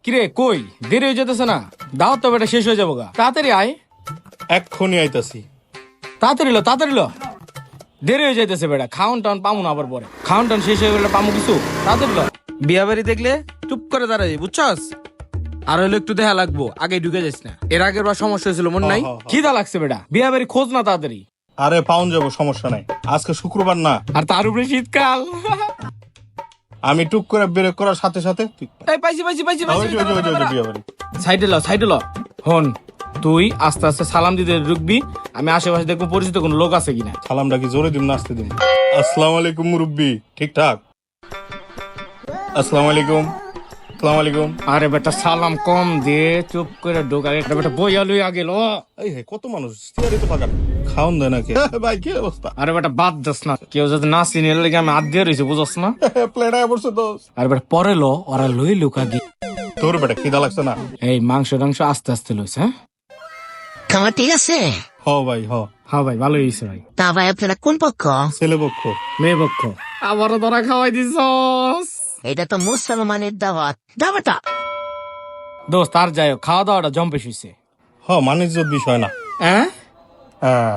কিরে কই দেরি হয়ে যেতেছে না? দাওয়াত তো বেটা শেষ হয়ে যাবো গা, তাড়াতাড়ি আয়। এক্ষুনি আইতাছি। তাড়াতাড়ি লো। দেরি হয়ে যাইতেছে বেটা, খাউন টাউন পামু না আবার পরে। খাউন টাউন শেষ হয়ে গেলে পামু কিছু, তাড়াতাড়ি লো। বিয়া বাড়ি দেখলে চুপ করে দাঁড়াই, বুঝছস? আর হইলো একটু দেখা লাগবো, আগে ঢুকে যাস না। এর আগের বার সমস্যা হয়েছিল, মন নাই? খিদা লাগছে বেটা, বিয়া বাড়ি খোঁজ না তাড়াতাড়ি। আরে পাউন যাবো, সমস্যা নাই। আজকে শুক্রবার না, আর তার উপরে শীতকাল। আমি টুক করে ব্রেক করার সাথে সাথে এই পাইছি। ওই যে, বিয়ে বাড়ি। সাইডে ল। হন, তুই আস্তে আস্তে সালাম দিতে ঢুকবি, আমি আশেপাশে দেখবো পরিচিত কোনো লোক আছে কিনা। সালামটা কি জোরে দিম না আসতে দিম? আসসালামু আলাইকুম মুরব্বি, ঠিকঠাক। আসসালামু আলাইকুম। আরে বেটা সালাম কম দে, চুপ করে ঢোক আগে। বেটা বইয়া লই আগে লো। এই হে কত মানুষ, চেয়ারে তো পাকা। খাওন দেয় নাকি? ভাই কি অবস্থা? আরে বেটা বাদ দাস না, কেউ যদি না চিনি এর লাগি আমি আদ দিয়ে রয়েছি, বুঝছ না? প্লেট আয় পড়ছে দোষ। আরে বেটা পরে লো, ওরা লই লুক আগে। তোর বেটা খিদা লাগছে না? এই মাংস আস্তে আস্তে লইছে। হ্যাঁ খাবার ঠিক আছে? হ ভাই হ। হ্যাঁ ভাই, ভালোই হয়েছে ভাই। তা ভাই আপনারা কোন পক্ষ? ছেলে পক্ষ। মেয়ে পক্ষ। আবারও ধরা খাওয়াই দিছস। এটা তো মুসলমানের দাওয়াতটা। দোস্ত আর যাই হোক, খাওয়া দাওয়াটা জম্পে শুইছে। হ, মানিজ্যত বিষয় না। হ্যাঁ হ্যাঁ